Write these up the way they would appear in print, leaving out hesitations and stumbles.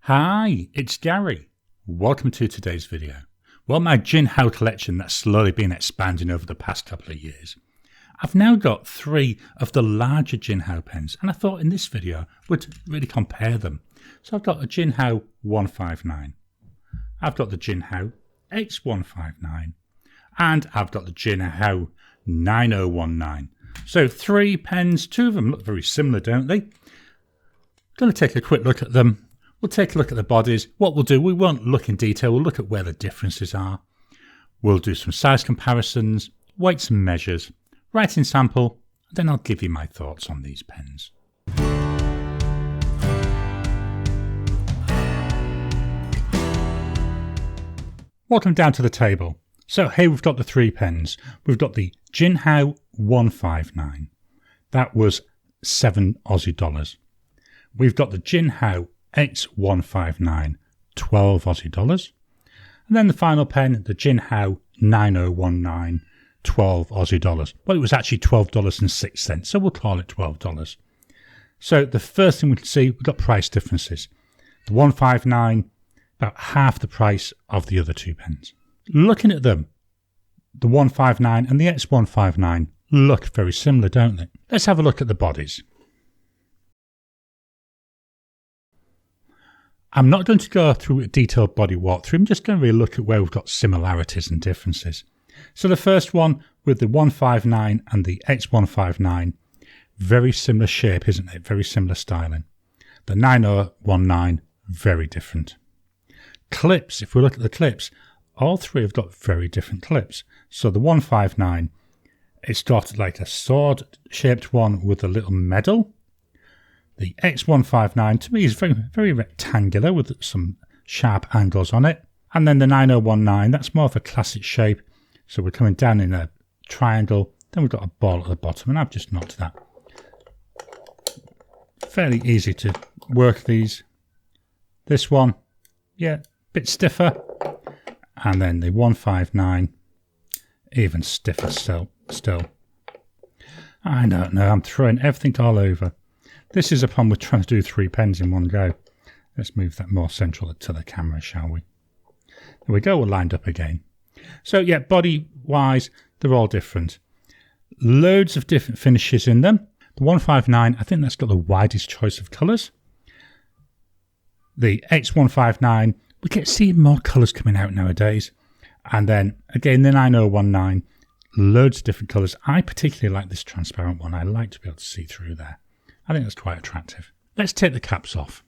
Hi, it's Gary. Welcome to today's video. Well, my Jinhao collection that's slowly been expanding over the past couple of years. I've now got 3 of the larger Jinhao pens, and I thought in this video we'd really compare them. So I've got a Jinhao 159, I've got the Jinhao X159, and I've got the Jinhao 9019. So 3 pens, 2 of them look very similar, don't they? Going to take a quick look at them. We'll take a look at the bodies. What we'll do, we won't look in detail, we'll look at where the differences are. We'll do some size comparisons, weights and measures, writing sample, and then I'll give you my thoughts on these pens. Welcome down to the table. So here we've got the 3 pens. We've got the Jinhao 159. That was $7 Aussie. We've got the Jinhao X159, 12 Aussie dollars. And then the final pen, the Jinhao 9019, 12 Aussie dollars. Well, it was actually $12.06, so we'll call it $12. So the first thing we can see, we've got price differences. The 159, about half the price of the other 2 pens. Looking at them, the 159 and the X159 look very similar, don't they? Let's have a look at the bodies. I'm not going to go through a detailed body walkthrough, I'm just going to really look at where we've got similarities and differences. So the first one with the 159 and the X159, very similar shape, isn't it? Very similar styling. The 9019, very different. Clips, if we look at the clips, all 3 have got very different clips. So the 159, it's got like a sword shaped one with a little medal. The X159 to me is very, very rectangular with some sharp angles on it. And then the 9019, that's more of a classic shape. So we're coming down in a triangle. Then we've got a ball at the bottom, and I've just knocked that. Fairly easy to work these. This one, yeah, a bit stiffer. And then the 159, even stiffer still. I don't know, I'm throwing everything all over. This is a problem with trying to do 3 pens in one go. Let's move that more central to the camera, shall we? There we go, we're lined up again. So yeah, body-wise, they're all different. Loads of different finishes in them. The 159, I think that's got the widest choice of colours. The X159, we get seeing more colours coming out nowadays. And then, again, the 9019, loads of different colours. I particularly like this transparent one. I like to be able to see through there. I think that's quite attractive. Let's take the caps off.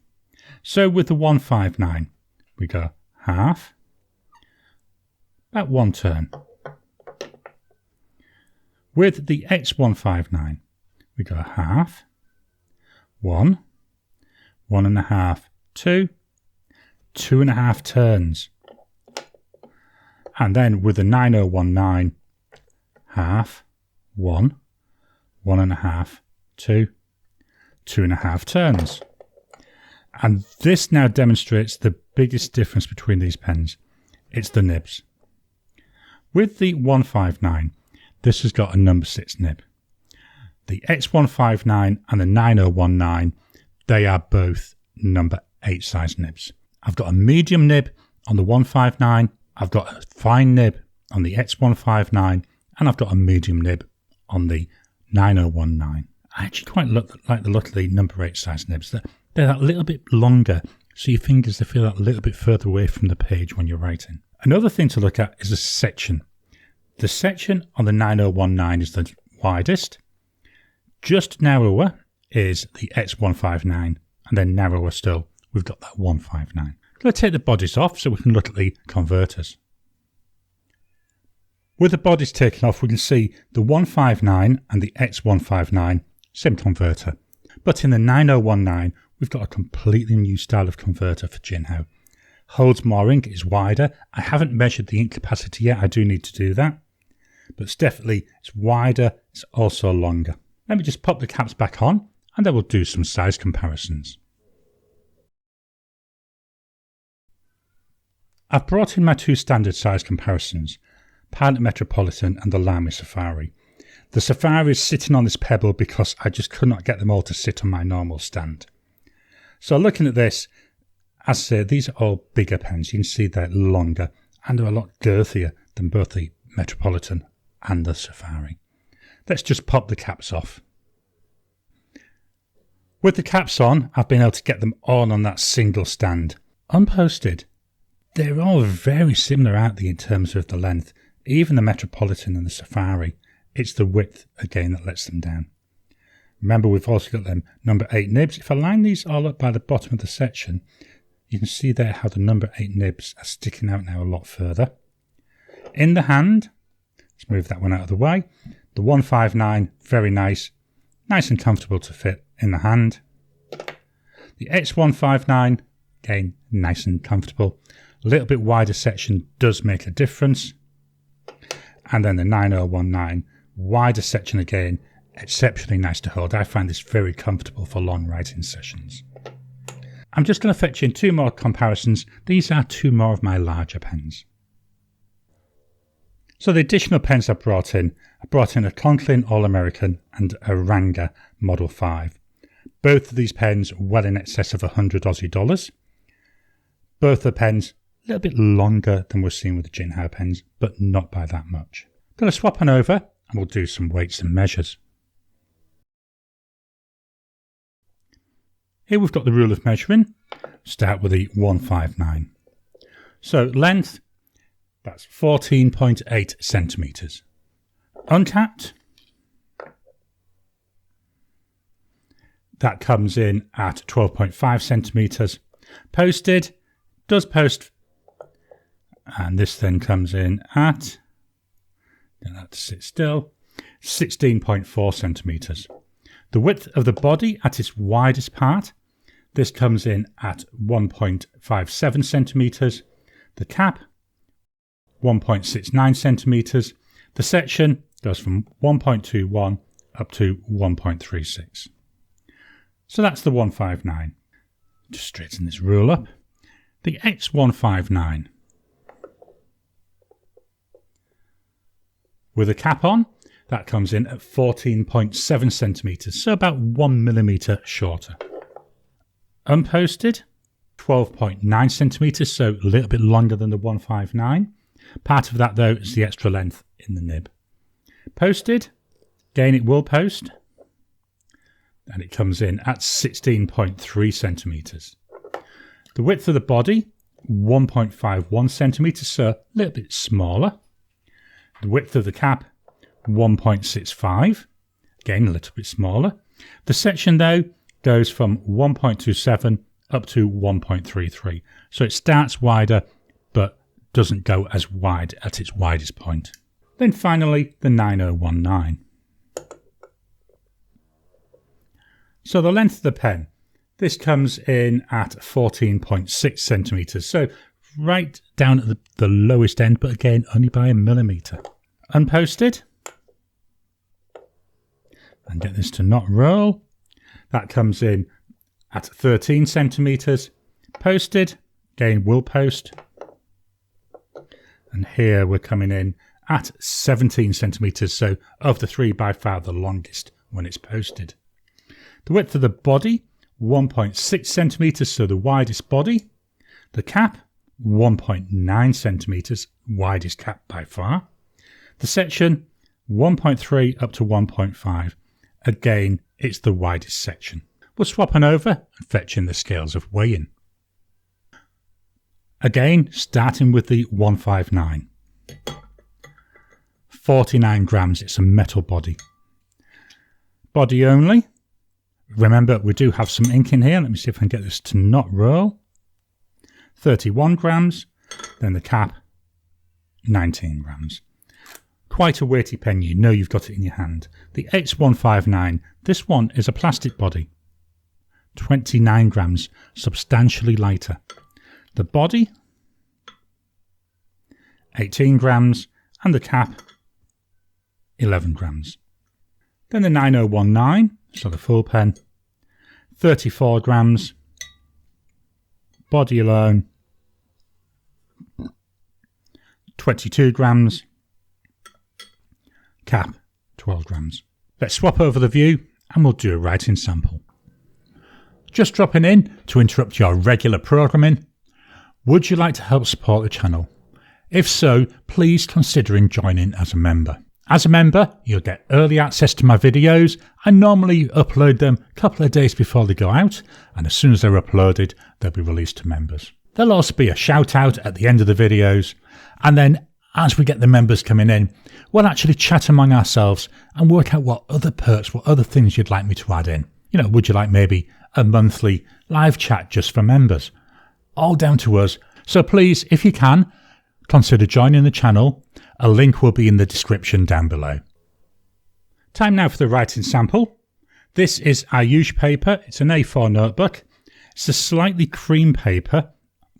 So with the 159, we go half, about 1 turn. With the X159, we go half, 1, 1.5, 2, 2.5 turns. And then with the 9019, half, 1, 1.5, 2, 2.5 turns. And this now demonstrates the biggest difference between these pens. It's the nibs. With the 159, this has got a number 6 nib. The X159 and the 9019, they are both number 8 size nibs. I've got a medium nib on the 159, I've got a fine nib on the X159, and I've got a medium nib on the 9019. I actually quite like the look of the number 8 size nibs. They're that little bit longer, so your fingers they feel that little bit further away from the page when you're writing. Another thing to look at is the section. The section on the 9019 is the widest. Just narrower is the X159, and then narrower still, we've got that 159. I'm going to take the bodies off so we can look at the converters. With the bodies taken off, we can see the 159 and the X159, same converter. But in the 9019, we've got a completely new style of converter for Jinhao. Holds more ink, is wider. I haven't measured the ink capacity yet, I do need to do that. But it's wider, it's also longer. Let me just pop the caps back on, and then we'll do some size comparisons. I've brought in my 2 standard size comparisons, Pilot Metropolitan and the Lamy Safari. The Safari is sitting on this pebble because I just could not get them all to sit on my normal stand. So looking at this, As I say, these are all bigger pens. You can see they're longer and they're a lot girthier than both the Metropolitan and the Safari. Let's just pop the caps off. With the caps on, I've been able to get them on that single stand. Unposted, they're all very similar, aren't they, in terms of the length. Even the Metropolitan and the Safari, it's the width again that lets them down. Remember, we've also got them number 8 nibs. If I line these all up by the bottom of the section, you can see there how the number 8 nibs are sticking out now a lot further. In the hand, let's move that one out of the way. The 159, very nice and comfortable to fit in the hand. The X159, again, nice and comfortable. A little bit wider section does make a difference. And then the 9019, wider section again, exceptionally nice to hold. I find this very comfortable for long writing sessions. I'm just going to fetch in 2 more comparisons. These are 2 more of my larger pens. So the additional pens I brought in a Conklin All-American and a Ranga Model 5. Both of these pens well in excess of 100 Aussie dollars. Both the pens a little bit longer than we're seeing with the Jinhao pens, but not by that much. I'm going to swap on over and we'll do some weights and measures. Here we've got the rule of measuring. Start with the 159. So length, that's 14.8 centimetres. Uncapped, that comes in at 12.5 centimetres. Posted, does post, and this then comes in at, don't have to sit still, 16.4 centimetres. The width of the body at its widest part, this comes in at 1.57 centimetres. The cap, 1.69 centimetres. The section goes from 1.21 up to 1.36. So that's the 159. Just straighten this rule up. The X159. With a cap on, that comes in at 14.7 centimetres, so about 1 millimetre shorter. Unposted, 12.9 centimetres, so a little bit longer than the 159. Part of that, though, is the extra length in the nib. Posted, again it will post, and it comes in at 16.3 centimetres. The width of the body, 1.51 centimetres, so a little bit smaller. The width of the cap, 1.65, again a little bit smaller. The section, though, goes from 1.27 up to 1.33. So it starts wider, but doesn't go as wide at its widest point. Then finally, the 9019. So the length of the pen, this comes in at 14.6 centimetres. So right down at the lowest end, but again, only by a millimetre. Unposted. And get this to not roll. That comes in at 13 centimetres. Posted, again will post. And here we're coming in at 17 centimetres, so of the 3 by far the longest when it's posted. The width of the body, 1.6 centimetres, so the widest body. The cap, 1.9 centimetres, widest cap by far. The section, 1.3 up to 1.5. Again, it's the widest section. We'll swap on over and fetch in the scales of weighing. Again, starting with the 159. 49 grams, it's a metal body. Body only. Remember, we do have some ink in here. Let me see if I can get this to not roll. 31 grams. Then the cap, 19 grams. Quite a weighty pen, you know you've got it in your hand. The X159, this one is a plastic body. 29 grams, substantially lighter. The body, 18 grams, and the cap, 11 grams. Then the 9019, so the full pen, 34 grams. Body alone, 22 grams. Cap, 12 grams. Let's swap over the view and we'll do a writing sample. Just dropping in to interrupt your regular programming. Would you like to help support the channel? If so, please consider joining as a member. As a member, you'll get early access to my videos. I normally upload them a couple of days before they go out, and as soon as they're uploaded, they'll be released to members. There'll also be a shout out at the end of the videos, and then as we get the members coming in, we'll actually chat among ourselves and work out what other perks, what other things you'd like me to add in. You know, would you like maybe a monthly live chat just for members? All down to us. So please, if you can, consider joining the channel. A link will be in the description down below. Time now for the writing sample. This is our Ayush paper. It's an A4 notebook. It's a slightly cream paper,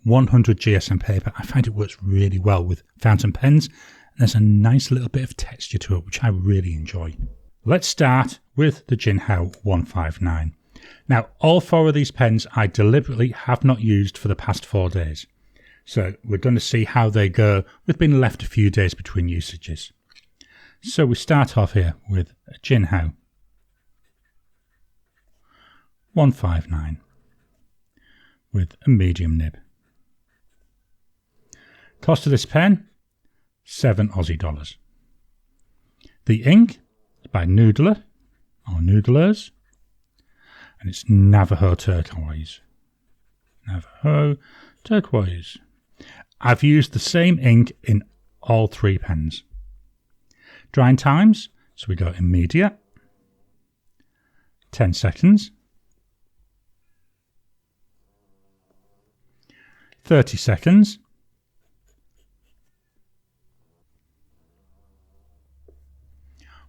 100 GSM paper. I find it works really well with fountain pens. And there's a nice little bit of texture to it, which I really enjoy. Let's start with the Jinhao 159. Now, all 4 of these pens I deliberately have not used for the past 4 days. So we're going to see how they go with being left a few days between usages. So we start off here with a Jinhao 159 with a medium nib. Cost of this pen, $7 Aussie dollars. The ink is by Noodler or Noodlers, and it's Navajo Turquoise. Navajo Turquoise. I've used the same ink in all 3 pens. Drying times, so we go immediate, 10 seconds, 30 seconds,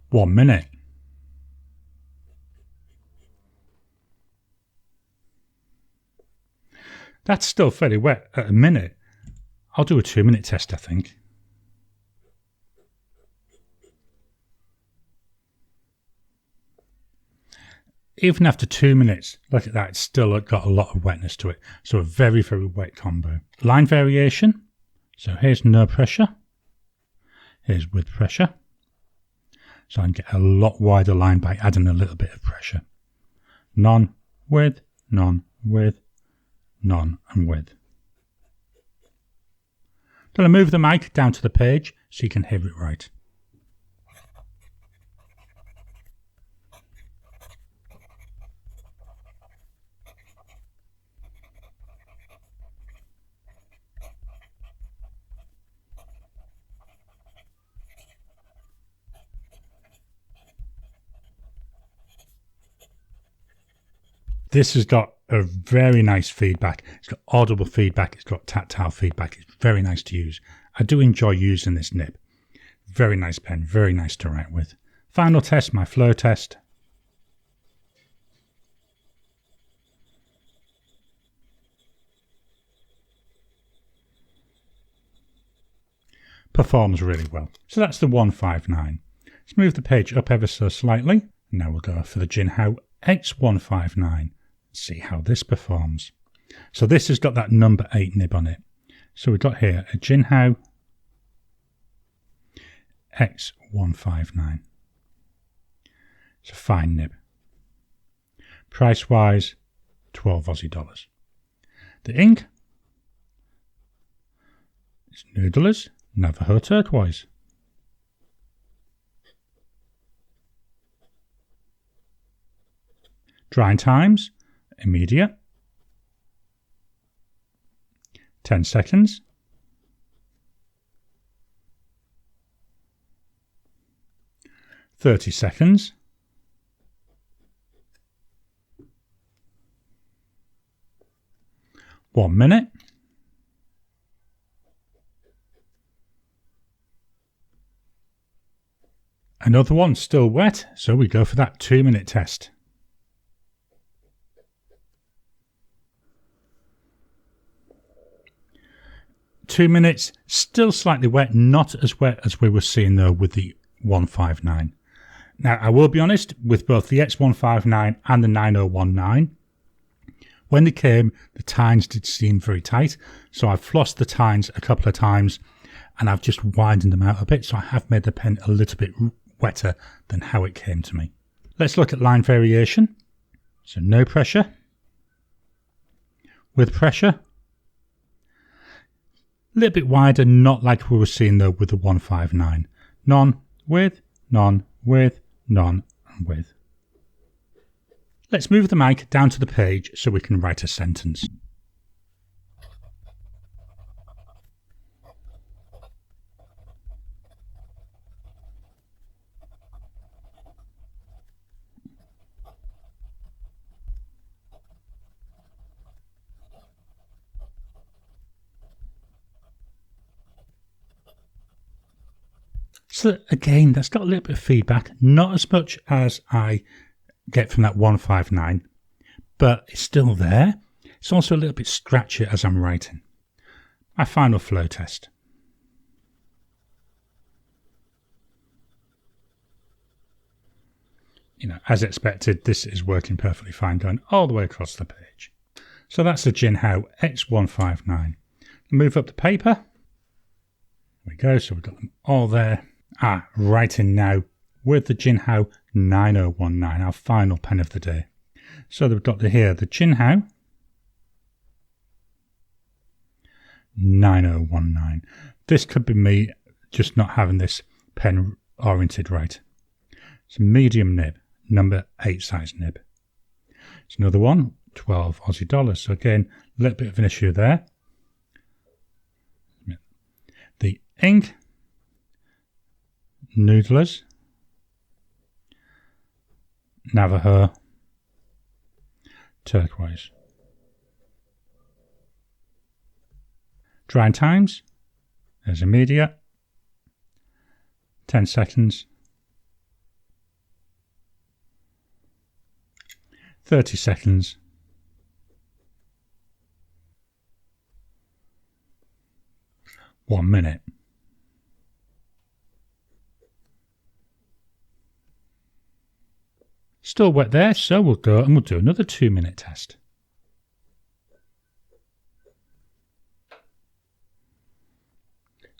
1 minute. That's still fairly wet at a minute. I'll do a 2-minute test, I think. Even after 2 minutes, look at that, it's still got a lot of wetness to it. So a very, very wet combo. Line variation. So here's no pressure. Here's with pressure. So I can get a lot wider line by adding a little bit of pressure. None, with, none, with, none, and with. Going to move the mic down to the page so you can hear it right. This has got a very nice feedback. It's got audible feedback. It's got tactile feedback. It's very nice to use. I do enjoy using this nib. Very nice pen. Very nice to write with. Final test, my flow test. Performs really well. So that's the 159. Let's move the page up ever so slightly. Now we'll go for the Jinhao X159. See how this performs. So this has got that number 8 nib on it. So we've got here a Jinhao X159. It's a fine nib. Price wise, 12 Aussie dollars. The ink is Noodlers Navajo Turquoise. Drying times, immediate, 10 seconds, 30 seconds, 1 minute, another one still wet, so we go for that 2-minute test. 2 minutes, still slightly wet, not as wet as we were seeing though with the 159. Now I will be honest, with both the X159 and the 9019, when they came, the tines did seem very tight, so I've flossed the tines a couple of times and I've just widened them out a bit, so I have made the pen a little bit wetter than how it came to me. Let's look at line variation. So no pressure, with pressure. A little bit wider, not like we were seeing though with the 159. None, with, none, with, none, and with. Let's move the mic down to the page so we can write a sentence. So again, that's got a little bit of feedback, not as much as I get from that 159, but it's still there. It's also a little bit scratchy as I'm writing. My final flow test. As expected, this is working perfectly fine going all the way across the page. So that's the Jinhao X159. Move up the paper. There we go, so we've got them all there. Writing now with the Jinhao 9019, our final pen of the day. So we've got here the Jinhao 9019. This could be me just not having this pen oriented right. It's a medium nib, number 8 size nib. It's another one, 12 Aussie dollars. So again, a little bit of an issue there. The ink, Noodlers Navajo Turquoise. Drying times, there's immediate, 10 seconds, 30 seconds, 1 minute. Still wet there, so we'll go and we'll do another 2-minute test.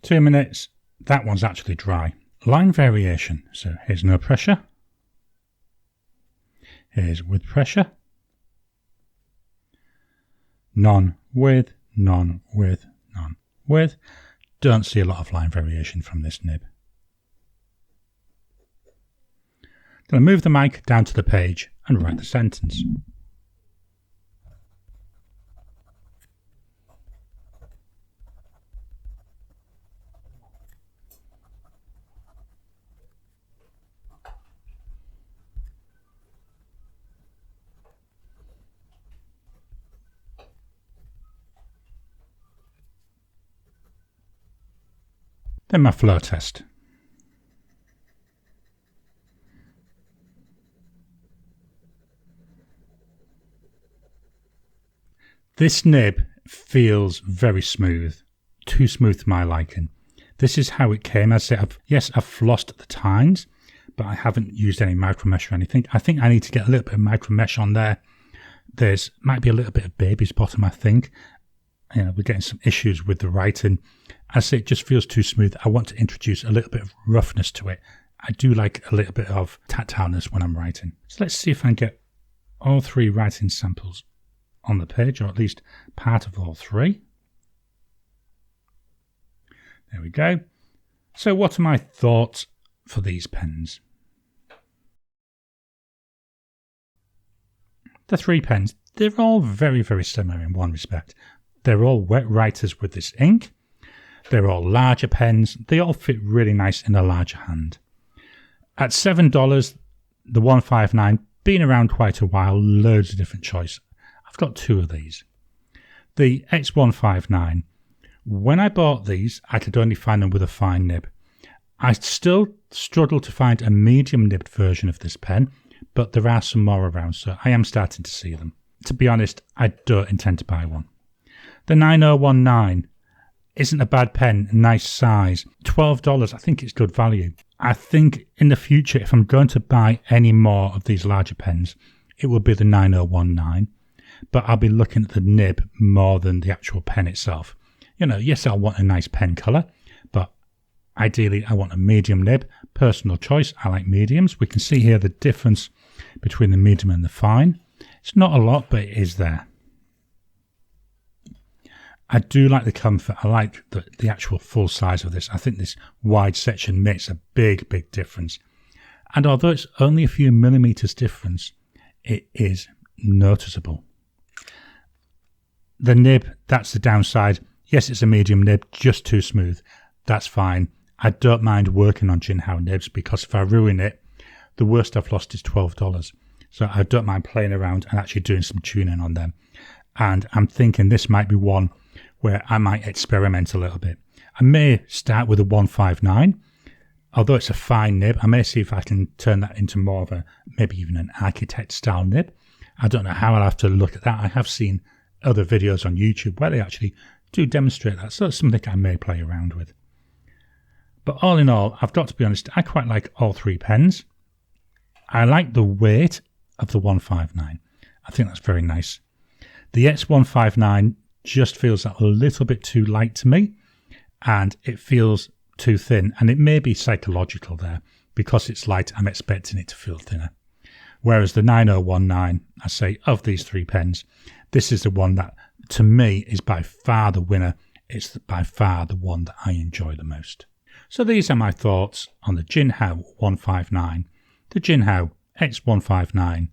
Two minutes, that one's actually dry. Line variation, so here's no pressure. Here's with pressure. None with, none with, none with. Don't see a lot of line variation from this nib. Going to move the mic down to the page and write the sentence. Then my flow test. This nib feels very smooth, too smooth to my liking. This is how it came. As I said, I've flossed the tines, but I haven't used any micro mesh or anything. I think I need to get a little bit of micro mesh on there. Might be a little bit of baby's bottom, I think. We're getting some issues with the writing. As I say, it just feels too smooth. I want to introduce a little bit of roughness to it. I do like a little bit of tactileness when I'm writing. So let's see if I can get all 3 writing samples on the page, or at least part of all 3. There we go. So what are my thoughts for these pens? The 3 pens, they're all very, very similar in one respect. They're all wet writers with this ink. They're all larger pens. They all fit really nice in a larger hand. At $7, the 159, been around quite a while, loads of different choice. I've got 2 of these. The X159, when I bought these, I could only find them with a fine nib. I still struggle to find a medium nibbed version of this pen, but there are some more around, so I am starting to see them. To be honest, I don't intend to buy one. The 9019 isn't a bad pen, nice size. $12, I think it's good value. I think in the future, if I'm going to buy any more of these larger pens, it will be the 9019. But I'll be looking at the nib more than the actual pen itself. Yes, I want a nice pen colour, but ideally I want a medium nib. Personal choice, I like mediums. We can see here the difference between the medium and the fine. It's not a lot, but it is there. I do like the comfort. I like the actual full size of this. I think this wide section makes a big difference. And although it's only a few millimeters difference, it is noticeable. The nib, that's the downside. Yes, it's a medium nib, just too smooth. That's fine. I don't mind working on Jinhao nibs because if I ruin it, the worst I've lost is $12. So I don't mind playing around and actually doing some tuning on them. And I'm thinking this might be one where I might experiment a little bit. I may start with a 159. Although it's a fine nib, I may see if I can turn that into more of a, maybe even an architect style nib. I don't know how. I'll have to look at that. I have seen other videos on YouTube where they actually do demonstrate that. So it's something I may play around with. But all in all, I've got to be honest, I quite like all three pens. I like the weight of the 159. I think that's very nice. The X159 just feels a little bit too light to me, and it feels too thin, and it may be psychological there. Because it's light, I'm expecting it to feel thinner. Whereas the 9019, I say, of these three pens, this is the one that, to me, is by far the winner. It's by far the one that I enjoy the most. So these are my thoughts on the Jinhao 159, the Jinhao X159,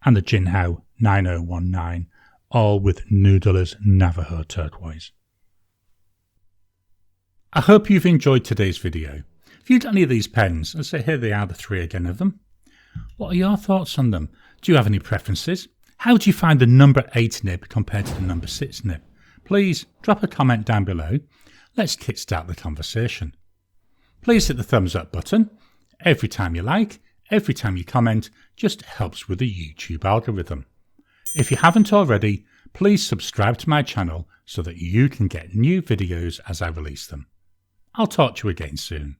and the Jinhao 9019, all with Noodlers Navajo Turquoise. I hope you've enjoyed today's video. If you've got any of these pens, let's say here they are, the three again of them. What are your thoughts on them? Do you have any preferences? How do you find the number 8 nib compared to the number 6 nib? Please drop a comment down below. Let's kickstart the conversation. Please hit the thumbs up button. Every time you like, every time you comment, just helps with the YouTube algorithm. If you haven't already, please subscribe to my channel so that you can get new videos as I release them. I'll talk to you again soon.